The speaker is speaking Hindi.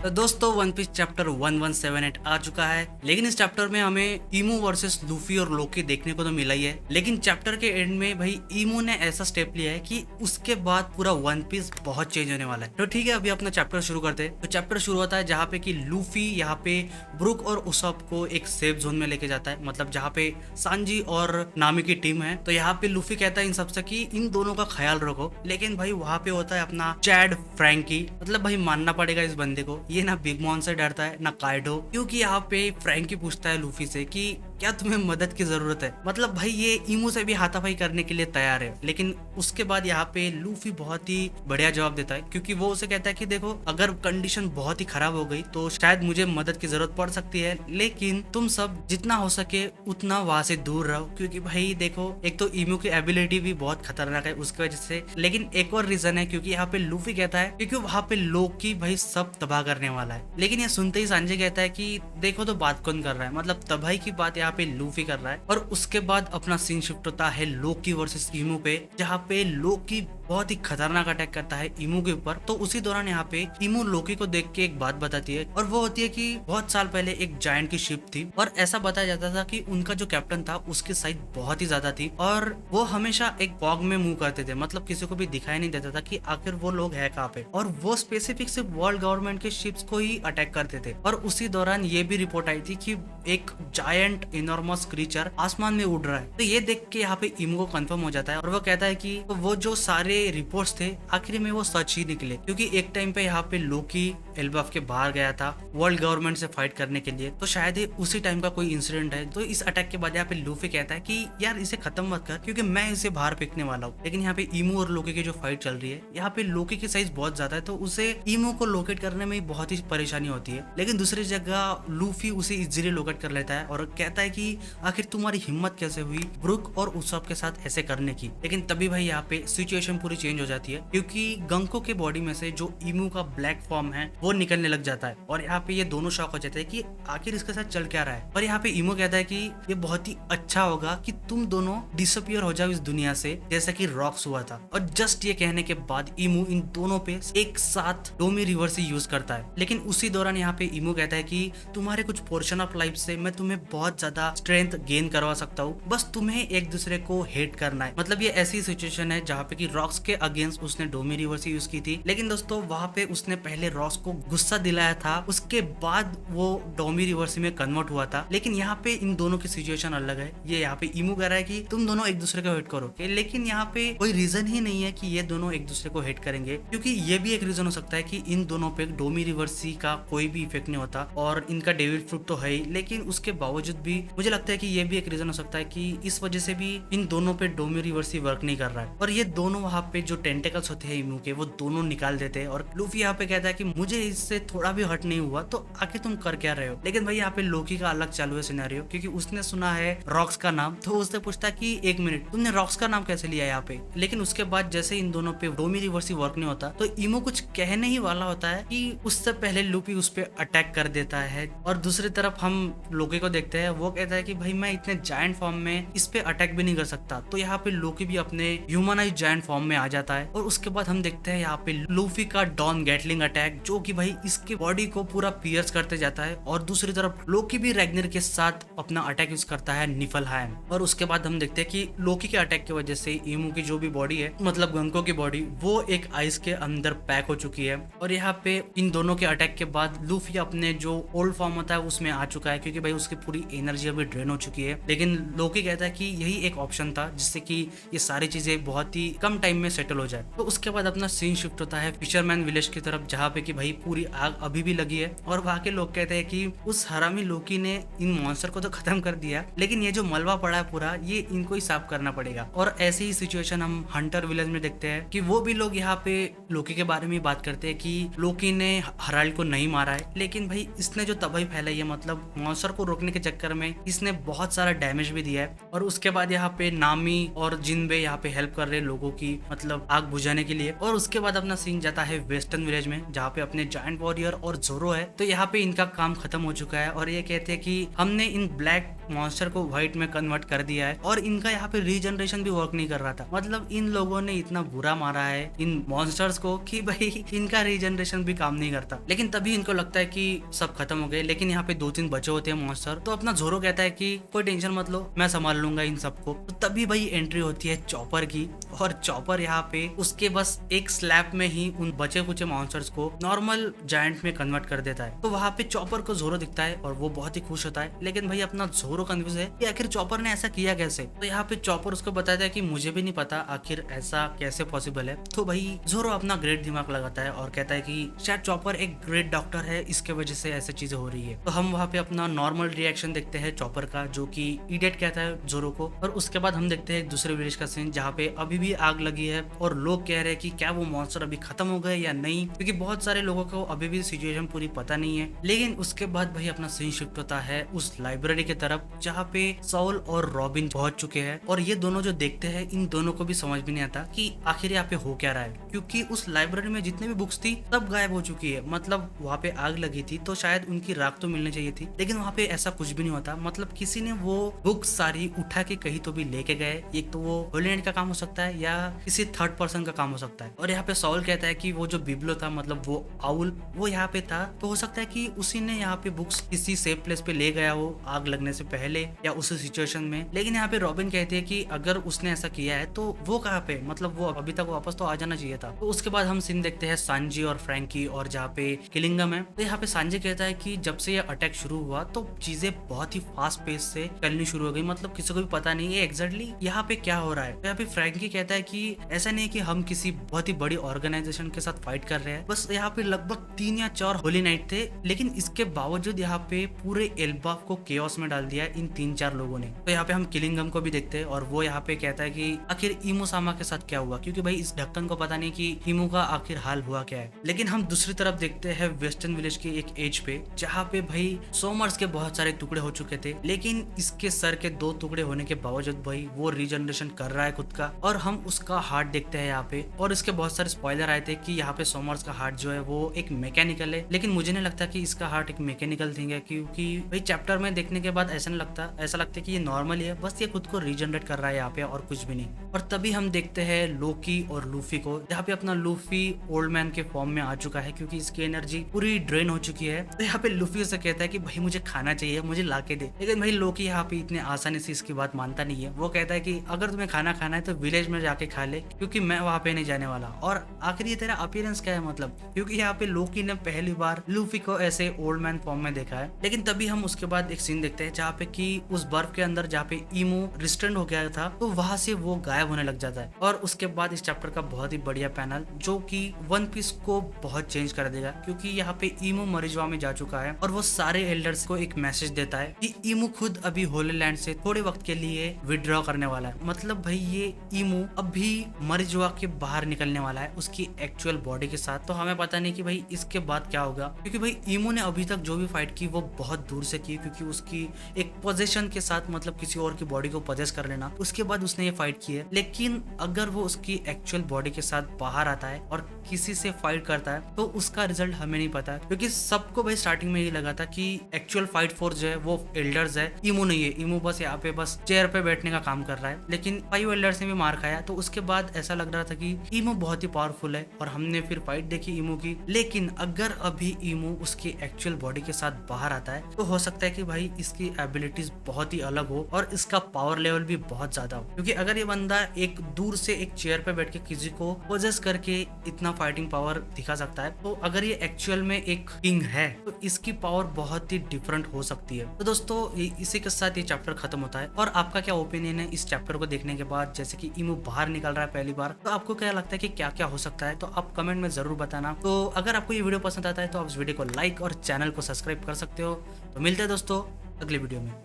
तो दोस्तों वन पीस चैप्टर 1178 आ चुका है। लेकिन इस चैप्टर में हमें ईमू वर्सेस लूफी और लोकी देखने को तो मिला ही है। लेकिन चैप्टर के एंड में भाई ईमू ने ऐसा स्टेप लिया है कि उसके बाद पूरा वन पीस बहुत चेंज होने वाला है। तो ठीक है, अभी अपना चैप्टर शुरू करते हैं। तो चैप्टर शुरू होता है जहाँ पे कि लूफी यहाँ पे ब्रुक और उसप को एक सेफ जोन में लेके जाता है, मतलब जहाँ पे सांजी और नामी की टीम है। तो यहाँ पे लूफी कहता है इन सबसे कि इन दोनों का ख्याल रखो। लेकिन भाई वहाँ पे होता है अपना चैड फ्रैंकी, मतलब भाई मानना पड़ेगा इस बंदे को, ये ना बिग मॉन से डरता है ना काइडो। क्योंकि यहाँ पे फ्रैंकी पूछता है लूफी से कि क्या तुम्हें मदद की जरूरत है। मतलब भाई ये ईमू से भी हाथापाई करने के लिए तैयार है। लेकिन उसके बाद यहाँ पे लूफी बहुत ही बढ़िया जवाब देता है, क्योंकि वो उसे कहता है कि देखो अगर कंडीशन बहुत ही खराब हो गई तो शायद मुझे मदद की जरूरत पड़ सकती है, लेकिन तुम सब जितना हो सके उतना वहां से दूर रहो। क्योंकि भाई देखो एक तो ईमू की एबिलिटी भी बहुत खतरनाक है उसकी वजह से। लेकिन एक और रीजन है, क्योंकि यहाँ पे लूफी कहता है क्योंकि वहाँ पे लोकी भाई सब तबाह करने वाला है। लेकिन ये सुनते ही सांजी कहता है कि देखो तो बात कौन कर रहा है, मतलब तबाही की बात यहाँ पे लूफी कर रहा है। और उसके बाद अपना सीन शिफ्ट होता है लोकी वर्सेस ईमू पे, जहाँ पे लोकी बहुत ही खतरनाक अटैक करता है ईमू के ऊपर। तो उसी दौरान यहाँ पे ईमू लोकी को देख के एक बात बताती है, और वो होती है कि बहुत साल पहले एक जायंट की शिप थी और ऐसा बताया जाता था कि उनका जो कैप्टन था उसकी साइज बहुत ही ज्यादा थी और वो हमेशा एक फॉग में मूव करते थे, मतलब किसी को भी दिखाई नहीं देता था कि आखिर वो लोग है कहाँ पे। और वो स्पेसिफिक सिर्फ वर्ल्ड गवर्नमेंट के शिप्स को ही अटैक करते थे। और उसी दौरान ये भी रिपोर्ट आई थी कि एक जायंट इनॉर्मस क्रीचर आसमान में उड़ रहा है। तो ये देख के यहाँ पे ईमू को कंफर्म हो जाता है और वो कहता है कि वो जो सारे रिपोर्ट्स थे आखिर में वो सच ही निकले। क्योंकि एक टाइम पे यहाँ पे लोकी एल्बाफ के बाहर गया था वर्ल्ड गवर्नमेंट से फाइट करने के लिए, तो शायद ये उसी टाइम का कोई इंसिडेंट है। तो इस अटैक के बाद यहाँ पे लूफी कहता है कि यार इसे खत्म मत कर, क्योंकि मैं इसे बाहर फेंकने वाला हूँ। लेकिन यहाँ पे ईमू और लोकी की जो फाइट चल रही है, यहाँ पे लोकी की साइज बहुत ज्यादा है, तो उसे ईमू को लोकेट करने में बहुत ही परेशानी होती है। लेकिन दूसरी जगह लूफी उसे इजीली लोकेट कर लेता है और कहता है कि आखिर तुम्हारी हिम्मत कैसे हुई ब्रुक और उसप के साथ ऐसे करने की। लेकिन तभी भाई यहाँ पे सिचुएशन पूरी चेंज हो जाती है, क्योंकि गंको के बॉडी में से जो ईमू का ब्लैक फॉर्म है वो निकलने लग जाता है। और यहाँ पे ये दोनों शॉक हो जाते हैं कि आखिर इसके साथ चल क्या रहा है। और यहाँ पे ईमू कहता है कि ये बहुत ही अच्छा होगा कि तुम दोनों डिसअपियर हो जाओ इस दुनिया से, जैसा कि रॉक्स हुआ था। और जस्ट ये कहने के बाद ईमू इन दोनों पे एक साथ डोमी रिवर्स यूज करता है। लेकिन उसी दौरान यहाँ पे ईमू कहता है कि तुम्हारे कुछ पोर्शन ऑफ लाइफ से मैं तुम्हें बहुत ज्यादा स्ट्रेंथ गेन करवा सकता हूँ, बस तुम्हें एक दूसरे को हेट करना है। मतलब ये ऐसी सिचुएशन है जहाँ पे कि रॉक्स के अगेंस्ट उसने डोमी रिवर्स यूज की थी। लेकिन दोस्तों वहाँ पे उसने पहले रॉक्स को गुस्सा दिलाया था, उसके बाद वो डोमी रिवर्स में कन्वर्ट हुआ था। लेकिन यहाँ पे इन दोनों की सिचुएशन अलग है। ये यहाँ पे ईमू कह रहा है कि तुम दोनों एक दूसरे को हेट करोगे, लेकिन यहाँ पे कोई रीजन ही नहीं है कि ये दोनों एक दूसरे को हेट करेंगे। क्योंकि ये भी एक रीजन हो सकता है कि इन दोनों पे डोमी रिवर्सी का कोई भी इफेक्ट नहीं होता और इनका डेविल फ्रूट तो है ही। लेकिन उसके बावजूद भी मुझे लगता है कि ये भी एक रीजन हो सकता है कि इस वजह से भी इन दोनों पे डोमी रिवर्सी वर्क नहीं कर रहा है। और ये दोनों वहाँ पे जो टेंटेकल्स होते हैं ईमू के, वो दोनों निकाल देते हैं। और लूफी यहाँ पे कहता है कि मुझे इससे थोड़ा भी हर्ट नहीं हुआ, तो आखिर तुम कर क्या रहे हो। लेकिन भाई यहाँ पे लोकी का अलग चालू है सिनेरियो, क्योंकि उसने सुना है रॉक्स का नाम। तो उसने पूछता है कि एक मिनट, तुमने रॉक्स का नाम कैसे लिया यहाँ पे। लेकिन उसके बाद जैसे इन दोनों पे डोमी रिवर्सी वर्क नहीं होता, तो ईमू कुछ कहने ही वाला होता है कि उससे पहले लूफी उस पे अटैक कर देता है। और दूसरी तरफ हम लोकी को देखते हैं, वो कहता है कि भाई मैं इतने जायंट फॉर्म में इस पे अटैक भी नहीं कर सकता। तो यहाँ पे लोकी भी अपने ह्यूमनाइज जायंट फॉर्म में आ जाता है। और उसके बाद हम देखते हैं यहाँ पे लूफी का डॉन गैटलिंग अटैक, जो कि भाई इसकी बॉडी को पूरा पियर्स करते जाता है। और दूसरी तरफ लोकी भी रैग्नर के साथ अपना अटैक यूज करता है निफलहाइम। और उसके बाद हम देखते हैं कि लोकी के अटैक की वजह से ईमू की जो भी बॉडी है, मतलब गंको की बॉडी, वो एक आइस के अंदर पैक हो चुकी है। और यहाँ पे इन दोनों के अटैक के बाद लूफी अपने जो ओल्ड फॉर्म होता है उसमें आ चुका है, क्योंकि भाई उसकी पूरी एनर्जी अभी ड्रेन हो चुकी है। लेकिन लोकी कहता है कि यही एक ऑप्शन था जिससे कि ये सारी चीजें बहुत ही कम टाइम में सेटल हो जाए। तो उसके बाद अपना सीन शिफ्ट होता है फिशरमैन विलेज की तरफ, जहाँ पे कि भाई पूरी आग अभी भी लगी है। और वहाँ के लोग कहते हैं कि उस हरामी लोकी ने इन मॉन्स्टर को तो खत्म कर दिया, लेकिन ये जो मलबा पड़ा है पूरा, ये इनको ही साफ करना पड़ेगा। और ऐसी ही सिचुएशन हम हंटर विलेज में देखते हैं कि वो भी लोग यहाँ पे लोकी के बारे में बात करते हैं कि लोकी ने हराल्ड को नहीं मारा है, लेकिन भाई इसने जो तबाही फैलाई है, मतलब मॉन्स्टर को रोकने के चक्कर में इसने बहुत सारा डैमेज भी दिया है। और उसके बाद यहाँ पे नामी और जिनबे यहाँ पे हेल्प कर रहे हैं लोगों की, मतलब आग बुझाने के लिए। और उसके बाद अपना सीन जाता है वेस्टर्न विलेज में, जहाँ पे अपने जायंट वॉरियर और जोरो है, तो यहाँ पे इनका काम खत्म हो चुका है और ये कहते हैं कि हमने इन ब्लैक मॉन्स्टर को व्हाइट में कन्वर्ट कर दिया है और इनका यहाँ पे रीजनरेशन भी वर्क नहीं कर रहा था। मतलब इन लोगों ने इतना बुरा मारा है इन मॉन्स्टर्स को कि भाई इनका रीजनरेशन भी काम नहीं करता। लेकिन तभी इनको लगता है कि सब खत्म हो गए, लेकिन यहाँ पे 2-3 बचे होते हैं मॉन्स्टर। तो अपना जोरो कहता है कि कोई टेंशन मत लो, मैं संभाल लूंगा इन सबको। तो तभी भाई एंट्री होती है चॉपर की और चॉपर यहाँ पे उसके बस एक स्लैप में ही उन बचे कुचे मॉन्स्टर्स को नॉर्मल जायंट में कन्वर्ट कर देता है। तो वहाँ पे चॉपर को जोरो दिखता है और वो बहुत ही खुश होता है। लेकिन भाई अपना जोरो कंफ्यूज है कि आखिर चॉपर ने ऐसा किया कैसे। तो यहाँ पे चॉपर उसको बताता है कि मुझे भी नहीं पता आखिर ऐसा कैसे पॉसिबल है। तो भाई जोरो अपना ग्रेट दिमाग लगाता है और कहता है कि शायद चॉपर एक ग्रेट डॉक्टर है, इसके वजह से ऐसी चीजें हो रही है। तो हम वहाँ पे अपना नॉर्मल रिएक्शन देखते हैं चॉपर का, जो कि इडियट कहता है जोरो को। और उसके बाद हम देखते हैं एक दूसरे विलेज का सीन जहाँ पे अभी भी आग लगी है और लोग कह रहे हैं कि क्या वो मॉन्स्टर अभी खत्म हो गए या नहीं, क्योंकि बहुत सारे लोगों को अभी भी सिचुएशन पूरी पता नहीं है। लेकिन उसके बाद भाई अपना सीन शिफ्ट होता है उस लाइब्रेरी की तरफ जहाँ पे सॉल और रॉबिन पहुंच चुके हैं। और ये दोनों जो देखते हैं, इन दोनों को भी समझ भी नहीं आता कि आखिर यहाँ पे हो क्या रहा है, क्योंकि उस लाइब्रेरी में जितने भी बुक्स थी सब गायब हो चुकी है। मतलब वहाँ पे आग लगी थी तो शायद उनकी राख तो मिलनी चाहिए थी, लेकिन वहाँ पे ऐसा कुछ भी नहीं होता। मतलब किसी ने वो बुक्स सारी उठा के कहीं तो भी लेके गए। एक तो वो होलीलैंड का काम हो सकता है या किसी थर्ड पर्सन का काम हो सकता है। और यहाँ पे सॉल कहता है कि वो जो बिब्लो था, मतलब वो आउल, वो यहाँ पे था, तो हो सकता है कि उसी ने यहाँ पे बुक्स किसी सेफ प्लेस पे ले गया हो आग लगने से पहले या उस सिचुएशन में। लेकिन यहाँ पे रॉबिन कहती है कि अगर उसने ऐसा किया है तो वो कहाँ पे, मतलब वो अभी तक वापस तो आ जाना चाहिए था। तो उसके बाद हम सीन देखते हैं सांजी और फ्रैंकी और जहाँ पे किलिंगम है। तो यहाँ पे सांजी कहता है कि जब से ये अटैक शुरू हुआ तो चीजें बहुत ही फास्ट पेस से चलनी शुरू हो गई। मतलब किसी को भी पता नहीं है एग्जैक्टली यहाँ पे क्या हो रहा है। तो यहाँ पे फ्रैंकी कहता है कि ऐसा नहीं है कि हम किसी बहुत ही बड़ी ऑर्गेनाइजेशन के साथ फाइट कर रहे हैं, बस यहाँ पे लगभग 3 या 4 होली नाइट थे, लेकिन इसके बावजूद यहाँ पे पूरे एल्बाफ को केओस में डाल दिया इन 3-4 लोगों ने। तो यहाँ पे हम किलिंगम को भी देखते हैं और वो यहाँ पे कहता है कि आखिर इमो सामा के साथ क्या हुआ, क्योंकि भाई इस ढक्कन को पता नहीं कि इमो का आखिर हाल हुआ क्या है। लेकिन हम दूसरी तरफ देखते हैं वेस्टर्न विलेज के एक एज पे जहाँ पे भाई सोमर्स के बहुत सारे टुकड़े हो चुके थे, लेकिन इसके सर के 2 टुकड़े होने के बावजूद भाई वो रीजनरेशन कर रहा है खुद का। और हम उसका हार्ट देखते हैं यहाँ पे, और इसके बहुत सारे स्पॉइलर आए थे कि यहाँ पे सोमर्स का हार्ट जो है वो एक मैकेनिकल है, लेकिन मुझे नहीं लगता कि इसका हार्ट एक मैकेनिकल थिंग है, क्योंकि भाई चैप्टर में देखने के बाद ऐसा नहीं लगता, ऐसा लगता है कि ये नॉर्मल ही है, बस ये खुद को रीजनरेट कर रहा है यहाँ पे और कुछ भी नहीं। और तभी हम देखते हैं लोकी और लूफी को, जहाँ पे अपना लूफी ओल्ड मैन के फॉर्म में आ चुका है क्योंकि इसकी एनर्जी पूरी ड्रेन हो चुकी है। तो यहाँ पे लूफी से कहता है कि भाई मुझे खाना चाहिए, मुझे ला के दे। लेकिन भाई लोकी यहाँ पे इतने आसानी से इसकी बात मानता नहीं है। वो कहता है कि अगर तुम्हें खाना खाना है तो विलेज में जाके खा ले, क्योंकि मैं वहाँ पे नहीं जाने वाला। और आखिर ये तेरा अपीयरेंस क्या है, मतलब क्योंकि यहाँ पे लोकी ने पहली बार लूफी को ऐसे ओल्ड मैन फॉर्म में देखा है। लेकिन तभी हम उसके बाद एक सीन देखते हैं जहाँ पे कि उस बर्फ के अंदर जहाँ पे ईमो रिस्टेंट हो गया था, तो वहां से वो गायब होने लग जाता है। और उसके बाद इस चैप्टर का बहुत ही बढ़िया पैनल जो कि वन पीस को बहुत चेंज कर देगा, क्योंकि यहाँ पे ईमो मरिजवा में जा चुका है और वो सारे एल्डर्स को एक मैसेज देता है कि ईमो खुद अभी होली लैंड से थोड़े वक्त के लिए विड्रॉ करने वाला है। मतलब भाई ये ईमो अभी मरिजवा के बाहर निकलने वाला है उसकी एक्चुअल बॉडी के साथ। तो हमें पता नहीं कि भाई इसके बाद क्या होगा, क्योंकि भाई ईमो ने अभी तक जो भी फाइट की वो बहुत दूर से की, क्योंकि उसकी एक पोजेशन के साथ, मतलब किसी और की बॉडी को पोजेस कर लेना, उसके बाद उसने ये फाइट की है। लेकिन अगर वो उसकी एक्चुअल बॉडी के साथ बाहर आता है और किसी से फाइट करता है तो उसका रिजल्ट हमें नहीं पता, क्योंकि सबको भाई स्टार्टिंग में ये लगा था कि एक्चुअल फाइट फोर्स जो है वो एल्डर्स है, ईमो नहीं है। ईमो बस यहाँ पे बस चेयर पे बैठने का काम कर रहा है। लेकिन 5 एल्डर्स ने भी मार खाया, तो उसके बाद ऐसा लग रहा था कि ईमो बहुत ही पावरफुल है और हमने फिर फाइट देखी ईमो की। लेकिन अगर अभी ईमो उसकी एक्चुअल बॉडी के साथ बाहर आता है तो हो सकता है कि भाई इसकी एबिलिटीज बहुत ही अलग हो और इसका पावर लेवल भी बहुत ज्यादा हो, क्योंकि अगर ये बंदा एक दूर से एक चेयर पे बैठ के किसी को पोजेस करके इतना फाइटिंग पावर दिखा सकता है, तो अगर ये एक्चुअल में एक किंग है तो इसकी पावर बहुत ही डिफरेंट हो सकती है। तो दोस्तों इसी के साथ ये चैप्टर खत्म होता है। और आपका क्या ओपिनियन है इस चैप्टर को देखने के बाद, जैसे कि ईमो बाहर निकल रहा है पहली बार, तो आपको क्या लगता है कि क्या क्या हो सकता है, तो आप कमेंट में जरूर बताना। तो अगर आपको ये वीडियो पसंद आता है तो आप इस वीडियो को लाइक और चैनल को सब्सक्राइब कर सकते हो। तो मिलते हैं दोस्तों अगले वीडियो में।